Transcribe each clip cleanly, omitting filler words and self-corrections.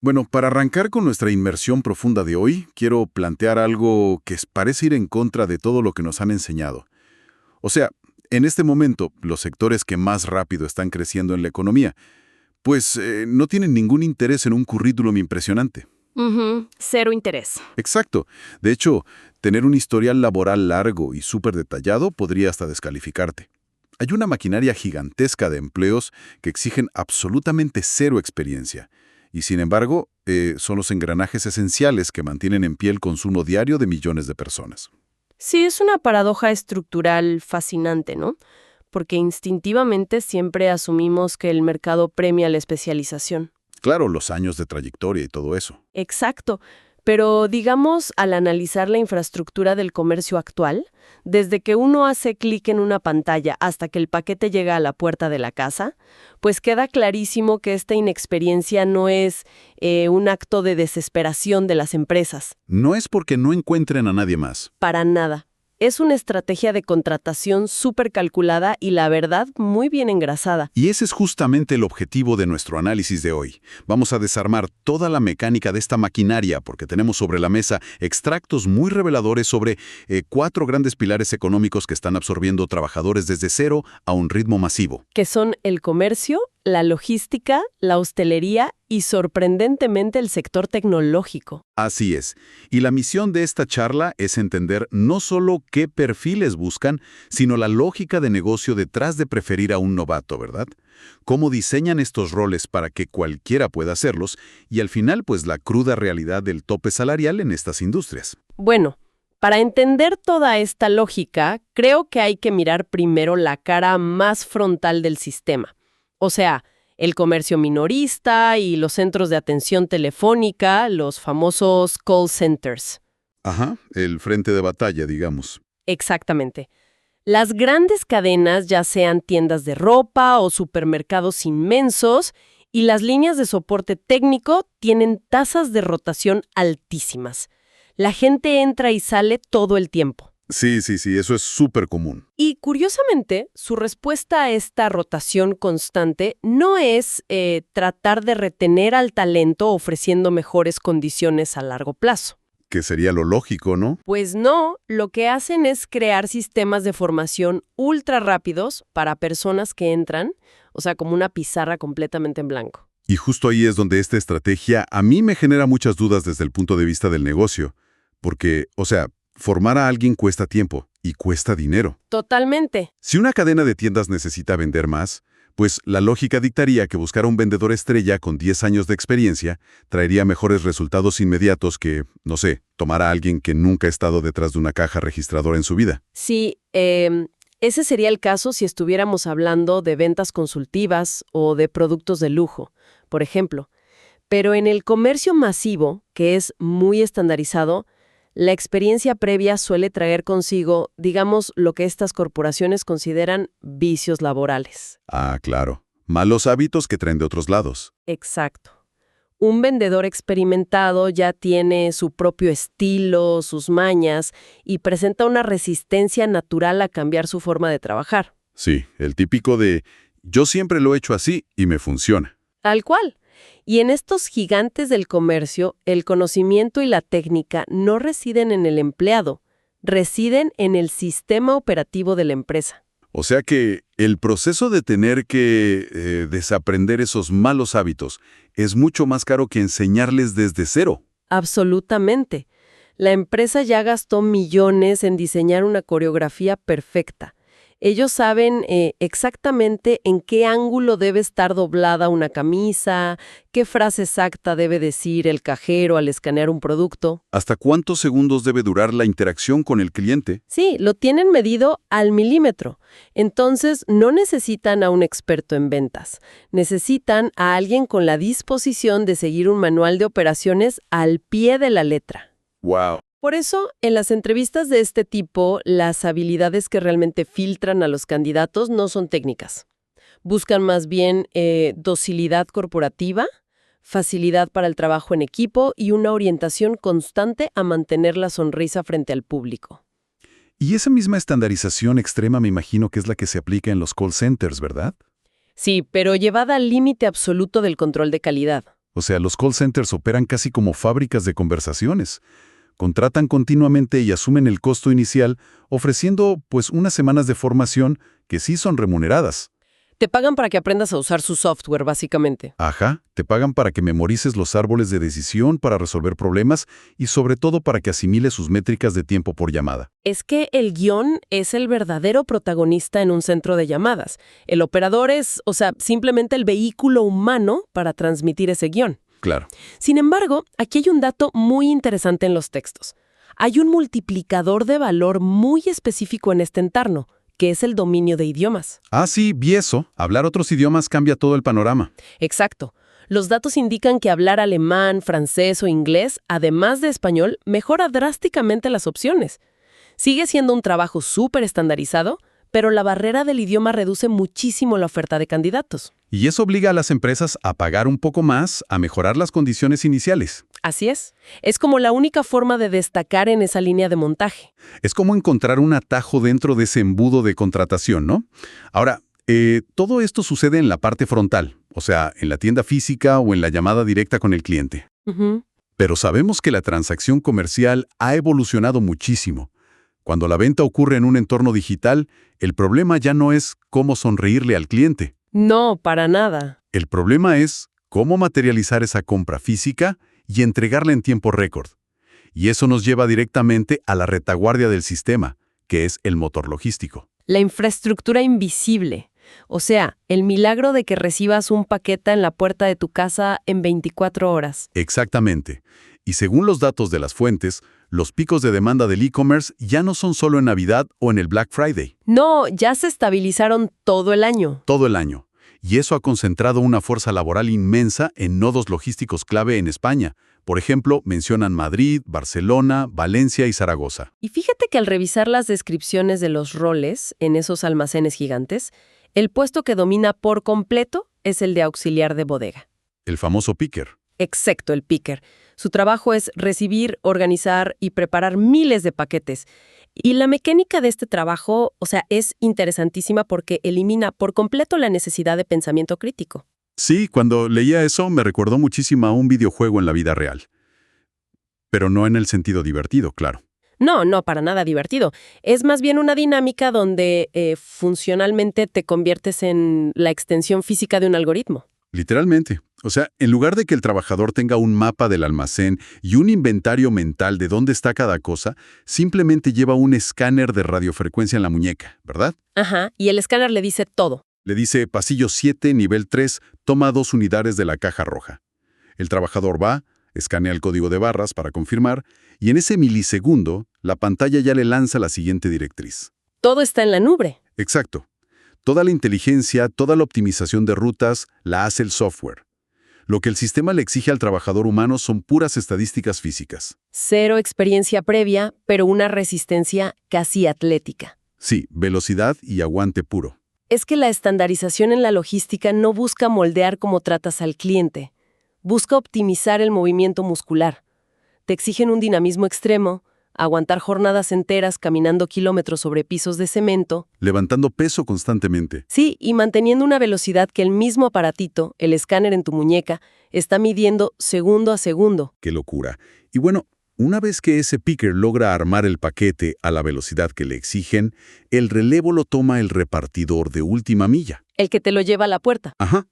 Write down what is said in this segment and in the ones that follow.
Bueno, para arrancar con nuestra inmersión profunda de hoy, quiero plantear algo que parece ir en contra de todo lo que nos han enseñado. O sea, en este momento, los sectores que más rápido están creciendo en la economía, pues no tienen ningún interés en un currículum impresionante. Ujú, cero interés. Exacto. De hecho, tener un historial laboral largo y súper detallado podría hasta descalificarte. Hay una maquinaria gigantesca de empleos que exigen absolutamente cero experiencia. Y sin embargo, son los engranajes esenciales que mantienen en pie el consumo diario de millones de personas. Sí, es una paradoja estructural fascinante, ¿no? Porque instintivamente siempre asumimos que el mercado premia la especialización. Claro, los años de trayectoria y todo eso. Exacto. Pero digamos, al analizar la infraestructura del comercio actual, desde que uno hace clic en una pantalla hasta que el paquete llega a la puerta de la casa, pues queda clarísimo que esta inexperiencia no es un acto de desesperación de las empresas. No es porque no encuentren a nadie más. Para nada. Es una estrategia de contratación súper calculada y, la verdad, muy bien engrasada. Y ese es justamente el objetivo de nuestro análisis de hoy. Vamos a desarmar toda la mecánica de esta maquinaria porque tenemos sobre la mesa extractos muy reveladores sobre 4 grandes pilares económicos que están absorbiendo trabajadores desde cero a un ritmo masivo. Que son el comercio, la logística, la hostelería y, sorprendentemente, el sector tecnológico. Así es. Y la misión de esta charla es entender no solo qué perfiles buscan, sino la lógica de negocio detrás de preferir a un novato, ¿verdad? Cómo diseñan estos roles para que cualquiera pueda hacerlos y al final, pues la cruda realidad del tope salarial en estas industrias. Bueno, para entender toda esta lógica, creo que hay que mirar primero la cara más frontal del sistema. O sea, el comercio minorista y los centros de atención telefónica, los famosos call centers. Ajá, el frente de batalla, digamos. Exactamente. Las grandes cadenas, ya sean tiendas de ropa o supermercados inmensos, y las líneas de soporte técnico tienen tasas de rotación altísimas. La gente entra y sale todo el tiempo. Sí, eso es súper común. Y curiosamente, su respuesta a esta rotación constante no es tratar de retener al talento ofreciendo mejores condiciones a largo plazo. Que sería lo lógico, ¿no? Pues no, lo que hacen es crear sistemas de formación ultra rápidos para personas que entran, o sea, como una pizarra completamente en blanco. Y justo ahí es donde esta estrategia a mí me genera muchas dudas desde el punto de vista del negocio. Porque, o sea, formar a alguien cuesta tiempo y cuesta dinero. Totalmente. Si una cadena de tiendas necesita vender más, pues la lógica dictaría que buscar a un vendedor estrella con 10 años de experiencia traería mejores resultados inmediatos que, no sé, tomar a alguien que nunca ha estado detrás de una caja registradora en su vida. Sí, ese sería el caso si estuviéramos hablando de ventas consultivas o de productos de lujo, por ejemplo. Pero en el comercio masivo, que es muy estandarizado, la experiencia previa suele traer consigo, digamos, lo que estas corporaciones consideran vicios laborales. Ah, claro. Malos hábitos que traen de otros lados. Exacto. Un vendedor experimentado ya tiene su propio estilo, sus mañas, y presenta una resistencia natural a cambiar su forma de trabajar. Sí, el típico de yo siempre lo he hecho así y me funciona. Tal cual. Y en estos gigantes del comercio, el conocimiento y la técnica no residen en el empleado, residen en el sistema operativo de la empresa. O sea que el proceso de tener que desaprender esos malos hábitos es mucho más caro que enseñarles desde cero. Absolutamente. La empresa ya gastó millones en diseñar una coreografía perfecta. Ellos saben exactamente en qué ángulo debe estar doblada una camisa, qué frase exacta debe decir el cajero al escanear un producto. ¿Hasta cuántos segundos debe durar la interacción con el cliente? Sí, lo tienen medido al milímetro. Entonces, no necesitan a un experto en ventas. Necesitan a alguien con la disposición de seguir un manual de operaciones al pie de la letra. ¡Wow! Por eso, en las entrevistas de este tipo, las habilidades que realmente filtran a los candidatos no son técnicas. Buscan más bien docilidad corporativa, facilidad para el trabajo en equipo y una orientación constante a mantener la sonrisa frente al público. Y esa misma estandarización extrema me imagino que es la que se aplica en los call centers, ¿verdad? Sí, pero llevada al límite absoluto del control de calidad. O sea, los call centers operan casi como fábricas de conversaciones. Contratan continuamente y asumen el costo inicial, ofreciendo pues unas semanas de formación que sí son remuneradas. Te pagan para que aprendas a usar su software, básicamente. Ajá, te pagan para que memorices los árboles de decisión para resolver problemas y sobre todo para que asimiles sus métricas de tiempo por llamada. Es que el guión es el verdadero protagonista en un centro de llamadas. El operador es, simplemente el vehículo humano para transmitir ese guión. Claro. Sin embargo, aquí hay un dato muy interesante en los textos. Hay un multiplicador de valor muy específico en este entorno, que es el dominio de idiomas. Ah, sí, vi eso. Hablar otros idiomas cambia todo el panorama. Exacto. Los datos indican que hablar alemán, francés o inglés, además de español, mejora drásticamente las opciones. Sigue siendo un trabajo súper estandarizado, pero la barrera del idioma reduce muchísimo la oferta de candidatos. Y eso obliga a las empresas a pagar un poco más, a mejorar las condiciones iniciales. Así es. Es como la única forma de destacar en esa línea de montaje. Es como encontrar un atajo dentro de ese embudo de contratación, ¿no? Ahora, todo esto sucede en la parte frontal, o sea, en la tienda física o en la llamada directa con el cliente. Ujú. Pero sabemos que la transacción comercial ha evolucionado muchísimo. Cuando la venta ocurre en un entorno digital, el problema ya no es cómo sonreírle al cliente. No, para nada. El problema es cómo materializar esa compra física y entregarla en tiempo récord. Y eso nos lleva directamente a la retaguardia del sistema, que es el motor logístico. La infraestructura invisible. O sea, el milagro de que recibas un paquete en la puerta de tu casa en 24 horas. Exactamente. Y según los datos de las fuentes, los picos de demanda del e-commerce ya no son solo en Navidad o en el Black Friday. No, ya se estabilizaron todo el año. Todo el año. Y eso ha concentrado una fuerza laboral inmensa en nodos logísticos clave en España. Por ejemplo, mencionan Madrid, Barcelona, Valencia y Zaragoza. Y fíjate que al revisar las descripciones de los roles en esos almacenes gigantes, el puesto que domina por completo es el de auxiliar de bodega. El famoso picker. Excepto el picker. Su trabajo es recibir, organizar y preparar miles de paquetes. Y la mecánica de este trabajo, es interesantísima porque elimina por completo la necesidad de pensamiento crítico. Sí, cuando leía eso me recordó muchísimo a un videojuego en la vida real. Pero no en el sentido divertido, claro. No, para nada divertido. Es más bien una dinámica donde funcionalmente te conviertes en la extensión física de un algoritmo. Literalmente. O sea, en lugar de que el trabajador tenga un mapa del almacén y un inventario mental de dónde está cada cosa, simplemente lleva un escáner de radiofrecuencia en la muñeca, ¿verdad? Ajá, y el escáner le dice todo. Le dice pasillo 7, nivel 3, toma 2 unidades de la caja roja. El trabajador va, escanea el código de barras para confirmar, y en ese milisegundo, la pantalla ya le lanza la siguiente directriz. Todo está en la nube. Exacto. Toda la inteligencia, toda la optimización de rutas, la hace el software. Lo que el sistema le exige al trabajador humano son puras estadísticas físicas. Cero experiencia previa, pero una resistencia casi atlética. Sí, velocidad y aguante puro. Es que la estandarización en la logística no busca moldear cómo tratas al cliente. Busca optimizar el movimiento muscular. Te exigen un dinamismo extremo, aguantar jornadas enteras caminando kilómetros sobre pisos de cemento. Levantando peso constantemente. Sí, y manteniendo una velocidad que el mismo aparatito, el escáner en tu muñeca, está midiendo segundo a segundo. ¡Qué locura! Y bueno, una vez que ese picker logra armar el paquete a la velocidad que le exigen, el relevo lo toma el repartidor de última milla. El que te lo lleva a la puerta. Ajá.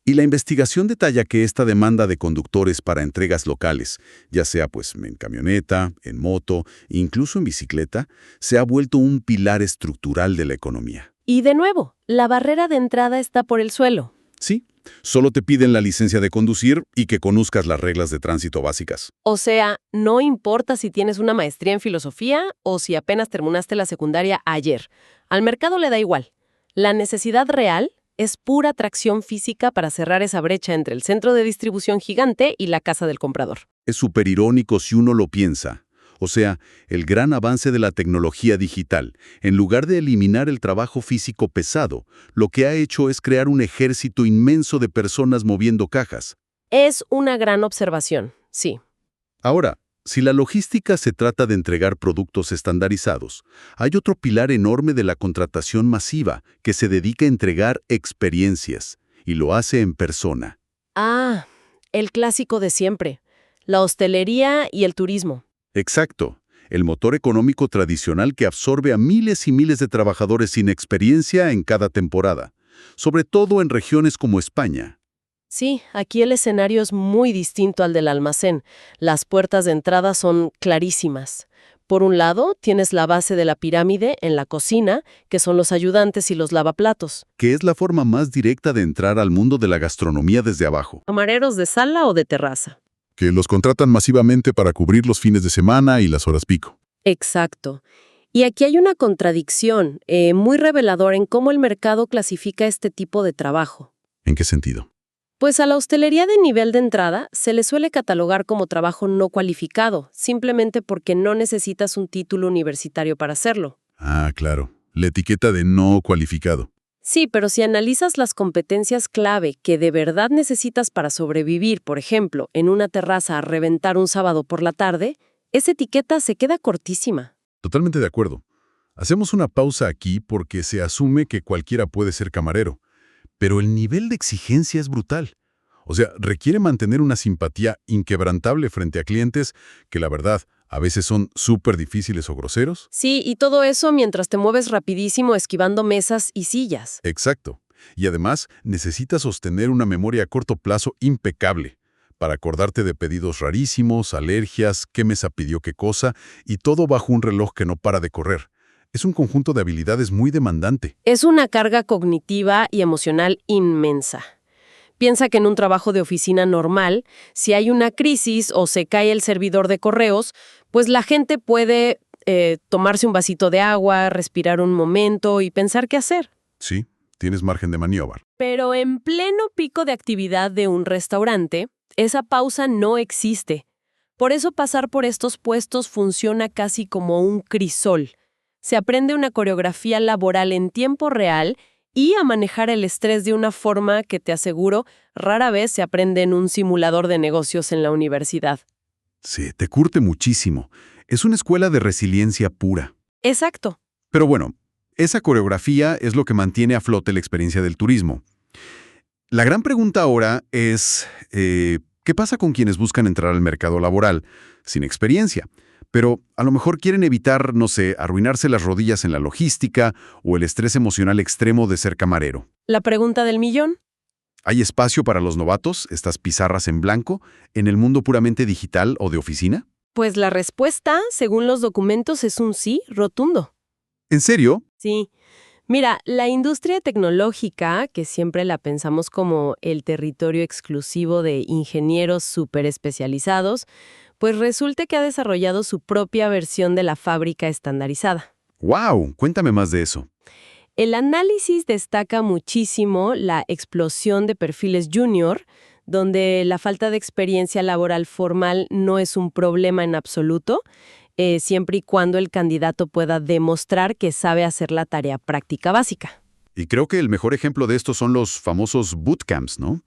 Y la investigación detalla que esta demanda de conductores para entregas locales, ya sea en camioneta, en moto, incluso en bicicleta, se ha vuelto un pilar estructural de la economía. Y de nuevo, la barrera de entrada está por el suelo. Sí, solo te piden la licencia de conducir y que conozcas las reglas de tránsito básicas. O sea, no importa si tienes una maestría en filosofía o si apenas terminaste la secundaria ayer. Al mercado le da igual. La necesidad real es pura atracción física para cerrar esa brecha entre el centro de distribución gigante y la casa del comprador. Es súper irónico si uno lo piensa. O sea, el gran avance de la tecnología digital, en lugar de eliminar el trabajo físico pesado, lo que ha hecho es crear un ejército inmenso de personas moviendo cajas. Es una gran observación, sí. Ahora, si la logística se trata de entregar productos estandarizados, hay otro pilar enorme de la contratación masiva que se dedica a entregar experiencias, y lo hace en persona. Ah, El clásico de siempre, la hostelería y el turismo. Exacto. El motor económico tradicional que absorbe a miles y miles de trabajadores sin experiencia en cada temporada, sobre todo en regiones como España. Sí, aquí el escenario es muy distinto al del almacén. Las puertas de entrada son clarísimas. Por un lado, tienes la base de la pirámide en la cocina, que son los ayudantes y los lavaplatos. Que es la forma más directa de entrar al mundo de la gastronomía desde abajo. ¿Camareros de sala o de terraza? Que los contratan masivamente para cubrir los fines de semana y las horas pico. Exacto. Y aquí hay una contradicción muy reveladora en cómo el mercado clasifica este tipo de trabajo. ¿En qué sentido? Pues a la hostelería de nivel de entrada se le suele catalogar como trabajo no cualificado, simplemente porque no necesitas un título universitario para hacerlo. Ah, claro. La etiqueta de no cualificado. Sí, pero si analizas las competencias clave que de verdad necesitas para sobrevivir, por ejemplo, en una terraza a reventar un sábado por la tarde, esa etiqueta se queda cortísima. Totalmente de acuerdo. Hacemos una pausa aquí porque se asume que cualquiera puede ser camarero, pero el nivel de exigencia es brutal. O sea, requiere mantener una simpatía inquebrantable frente a clientes que, la verdad, a veces son súper difíciles o groseros. Sí, y todo eso mientras te mueves rapidísimo esquivando mesas y sillas. Exacto. Y además, necesitas sostener una memoria a corto plazo impecable para acordarte de pedidos rarísimos, alergias, qué mesa pidió qué cosa, y todo bajo un reloj que no para de correr. Es un conjunto de habilidades muy demandante. Es una carga cognitiva y emocional inmensa. Piensa que en un trabajo de oficina normal, si hay una crisis o se cae el servidor de correos, pues la gente puede tomarse un vasito de agua, respirar un momento y pensar qué hacer. Sí, tienes margen de maniobra. Pero en pleno pico de actividad de un restaurante, esa pausa no existe. Por eso pasar por estos puestos funciona casi como un crisol. Se aprende una coreografía laboral en tiempo real y a manejar el estrés de una forma que, te aseguro, rara vez se aprende en un simulador de negocios en la universidad. Sí, te curte muchísimo. Es una escuela de resiliencia pura. Exacto. Pero bueno, esa coreografía es lo que mantiene a flote la experiencia del turismo. La gran pregunta ahora es, ¿qué pasa con quienes buscan entrar al mercado laboral sin experiencia? Pero a lo mejor quieren evitar, no sé, arruinarse las rodillas en la logística o el estrés emocional extremo de ser camarero. La pregunta del millón. ¿Hay espacio para los novatos, estas pizarras en blanco, en el mundo puramente digital o de oficina? Pues la respuesta, según los documentos, es un sí rotundo. ¿En serio? Sí. Mira, la industria tecnológica, que siempre la pensamos como el territorio exclusivo de ingenieros súper especializados, pues resulta que ha desarrollado su propia versión de la fábrica estandarizada. ¡Wow! Cuéntame más de eso. El análisis destaca muchísimo la explosión de perfiles junior, donde la falta de experiencia laboral formal no es un problema en absoluto, siempre y cuando el candidato pueda demostrar que sabe hacer la tarea práctica básica. Y creo que el mejor ejemplo de esto son los famosos bootcamps, ¿no?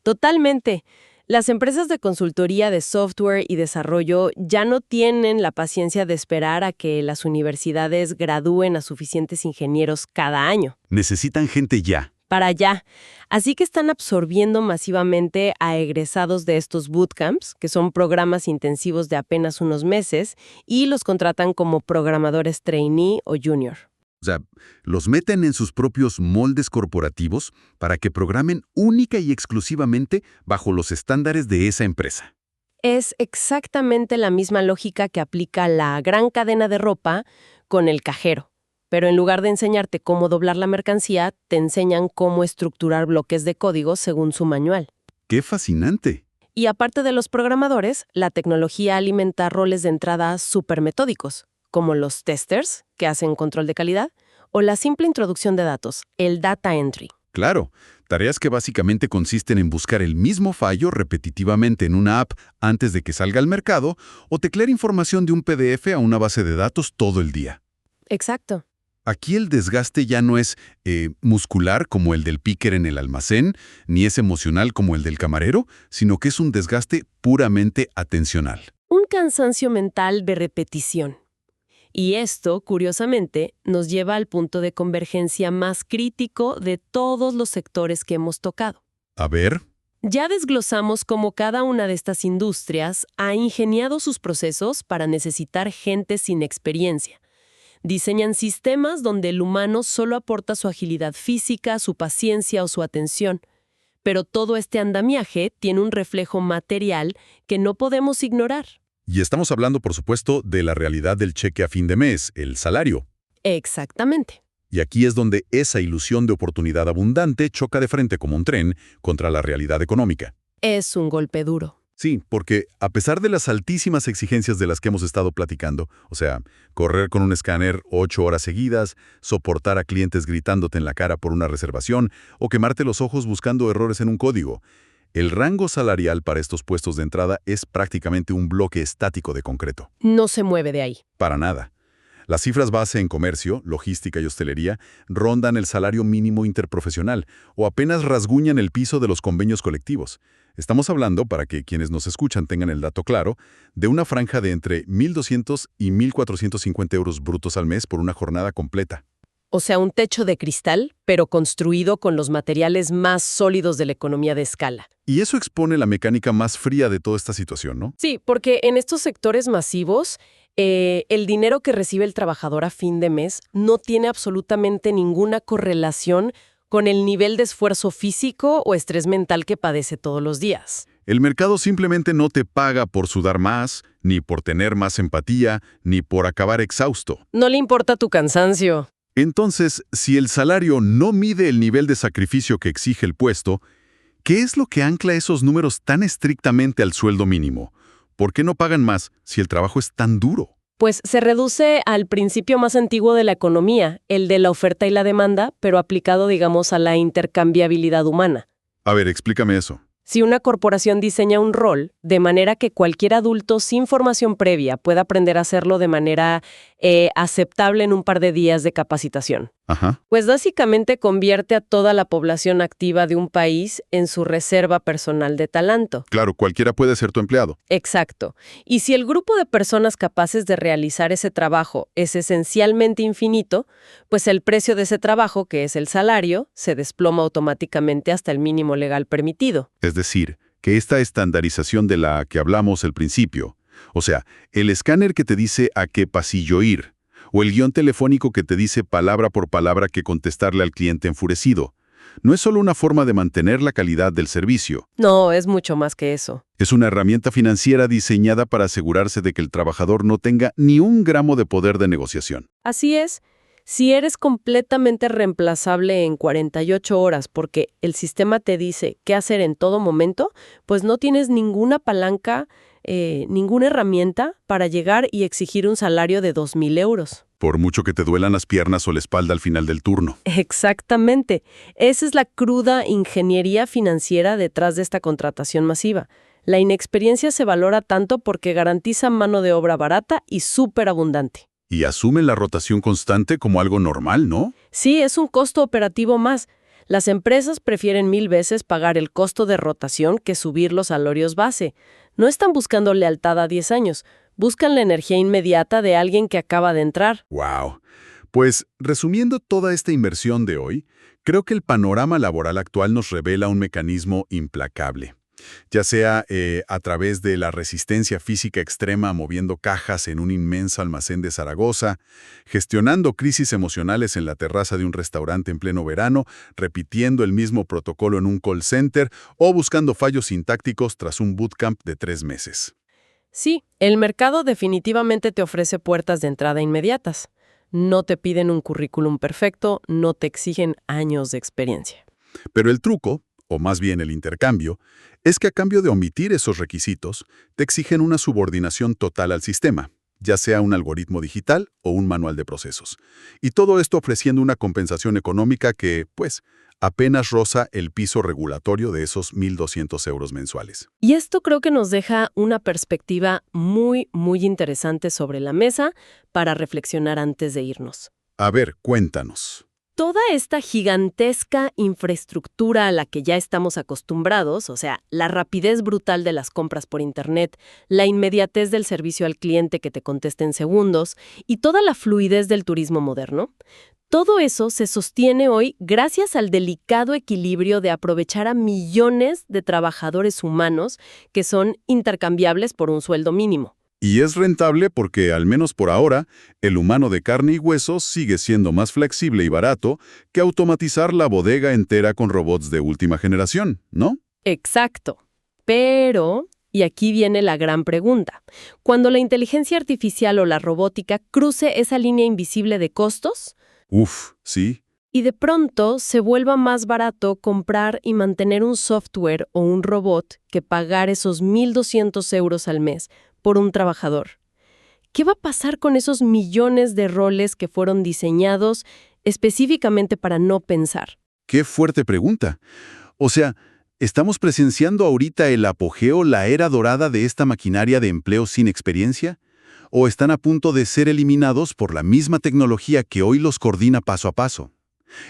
Totalmente. Las empresas de consultoría de software y desarrollo ya no tienen la paciencia de esperar a que las universidades gradúen a suficientes ingenieros cada año. Necesitan gente ya. Para allá. Así que están absorbiendo masivamente a egresados de estos bootcamps, que son programas intensivos de apenas unos meses, y los contratan como programadores trainee o junior. O sea, los meten en sus propios moldes corporativos para que programen única y exclusivamente bajo los estándares de esa empresa. Es exactamente la misma lógica que aplica la gran cadena de ropa con el cajero. Pero en lugar de enseñarte cómo doblar la mercancía, te enseñan cómo estructurar bloques de código según su manual. ¡Qué fascinante! Y aparte de los programadores, la tecnología alimenta roles de entrada súper metódicos, como los testers, que hacen control de calidad, o la simple introducción de datos, el data entry. Claro, tareas que básicamente consisten en buscar el mismo fallo repetitivamente en una app antes de que salga al mercado o teclear información de un PDF a una base de datos todo el día. Exacto. Aquí el desgaste ya no es muscular como el del picker en el almacén, ni es emocional como el del camarero, sino que es un desgaste puramente atencional. Un cansancio mental de repetición. Y esto, curiosamente, nos lleva al punto de convergencia más crítico de todos los sectores que hemos tocado. A ver, Ya desglosamos cómo cada una de estas industrias ha ingeniado sus procesos para necesitar gente sin experiencia. Diseñan sistemas donde el humano solo aporta su agilidad física, su paciencia o su atención. Pero todo este andamiaje tiene un reflejo material que no podemos ignorar. Y estamos hablando, por supuesto, de la realidad del cheque a fin de mes, el salario. Exactamente. Y aquí es donde esa ilusión de oportunidad abundante choca de frente como un tren contra la realidad económica. Es un golpe duro. Sí, porque a pesar de las altísimas exigencias de las que hemos estado platicando, o sea, correr con un escáner 8 horas seguidas, soportar a clientes gritándote en la cara por una reservación o quemarte los ojos buscando errores en un código, el rango salarial para estos puestos de entrada es prácticamente un bloque estático de concreto. No se mueve de ahí. Para nada. Las cifras base en comercio, logística y hostelería rondan el salario mínimo interprofesional o apenas rasguñan el piso de los convenios colectivos. Estamos hablando, para que quienes nos escuchan tengan el dato claro, de una franja de entre 1.200 y 1.450 euros brutos al mes por una jornada completa. O sea, un techo de cristal, pero construido con los materiales más sólidos de la economía de escala. Y eso expone la mecánica más fría de toda esta situación, ¿no? Sí, porque en estos sectores masivos, el dinero que recibe el trabajador a fin de mes no tiene absolutamente ninguna correlación con el nivel de esfuerzo físico o estrés mental que padece todos los días. El mercado simplemente no te paga por sudar más, ni por tener más empatía, ni por acabar exhausto. No le importa tu cansancio. Entonces, si el salario no mide el nivel de sacrificio que exige el puesto, ¿qué es lo que ancla esos números tan estrictamente al sueldo mínimo? ¿Por qué no pagan más si el trabajo es tan duro? Pues se reduce al principio más antiguo de la economía, el de la oferta y la demanda, pero aplicado, digamos, a la intercambiabilidad humana. A ver, explícame eso. Si una corporación diseña un rol de manera que cualquier adulto sin formación previa pueda aprender a hacerlo de manera aceptable en un par de días de capacitación, Ajá. pues básicamente convierte a toda la población activa de un país en su reserva personal de talento. Claro, cualquiera puede ser tu empleado. Exacto. Y si el grupo de personas capaces de realizar ese trabajo es esencialmente infinito, pues el precio de ese trabajo, que es el salario, se desploma automáticamente hasta el mínimo legal permitido. Es decir, que esta estandarización de la que hablamos al principio, o sea, el escáner que te dice a qué pasillo ir, o el guión telefónico que te dice palabra por palabra qué contestarle al cliente enfurecido, no es solo una forma de mantener la calidad del servicio. No, es mucho más que eso. Es una herramienta financiera diseñada para asegurarse de que el trabajador no tenga ni un gramo de poder de negociación. Así es. Si eres completamente reemplazable en 48 horas porque el sistema te dice qué hacer en todo momento, pues no tienes ninguna palanca, ninguna herramienta para llegar y exigir un salario de 2.000 euros. Por mucho que te duelan las piernas o la espalda al final del turno. Exactamente. Esa es la cruda ingeniería financiera detrás de esta contratación masiva. La inexperiencia se valora tanto porque garantiza mano de obra barata y súper abundante. Y asumen la rotación constante como algo normal, ¿no? Sí, es un costo operativo más. Las empresas prefieren 1000 veces pagar el costo de rotación que subir los salarios base. No están buscando lealtad a 10 años, buscan la energía inmediata de alguien que acaba de entrar. ¡Wow! Pues, resumiendo toda esta inversión de hoy, creo que el panorama laboral actual nos revela un mecanismo implacable. Ya sea a través de la resistencia física extrema moviendo cajas en un inmenso almacén de Zaragoza, gestionando crisis emocionales en la terraza de un restaurante en pleno verano, repitiendo el mismo protocolo en un call center o buscando fallos sintácticos tras un bootcamp de 3 meses. Sí, el mercado definitivamente te ofrece puertas de entrada inmediatas. No te piden un currículum perfecto, no te exigen años de experiencia. Pero el truco, o más bien el intercambio, es que a cambio de omitir esos requisitos, te exigen una subordinación total al sistema, ya sea un algoritmo digital o un manual de procesos. Y todo esto ofreciendo una compensación económica que, pues, apenas roza el piso regulatorio de esos 1.200 euros mensuales. Y esto creo que nos deja una perspectiva muy, muy interesante sobre la mesa para reflexionar antes de irnos. A ver, cuéntanos. Toda esta gigantesca infraestructura a la que ya estamos acostumbrados, o sea, la rapidez brutal de las compras por Internet, la inmediatez del servicio al cliente que te contesta en segundos y toda la fluidez del turismo moderno, todo eso se sostiene hoy gracias al delicado equilibrio de aprovechar a millones de trabajadores humanos que son intercambiables por un sueldo mínimo. Y es rentable porque, al menos por ahora, el humano de carne y hueso sigue siendo más flexible y barato que automatizar la bodega entera con robots de última generación, ¿no? Exacto. Pero, y aquí viene la gran pregunta, cuando la inteligencia artificial o la robótica cruce esa línea invisible de costos, Uf, sí. y de pronto se vuelva más barato comprar y mantener un software o un robot que pagar esos 1.200 euros al mes por un trabajador. ¿Qué va a pasar con esos millones de roles que fueron diseñados específicamente para no pensar? Qué fuerte pregunta. O sea, ¿estamos presenciando ahorita el apogeo, la era dorada de esta maquinaria de empleo sin experiencia? ¿O están a punto de ser eliminados por la misma tecnología que hoy los coordina paso a paso?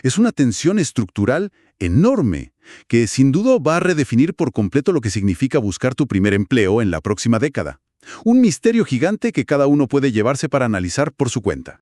Es una tensión estructural enorme que sin duda va a redefinir por completo lo que significa buscar tu primer empleo en la próxima década. Un misterio gigante que cada uno puede llevarse para analizar por su cuenta.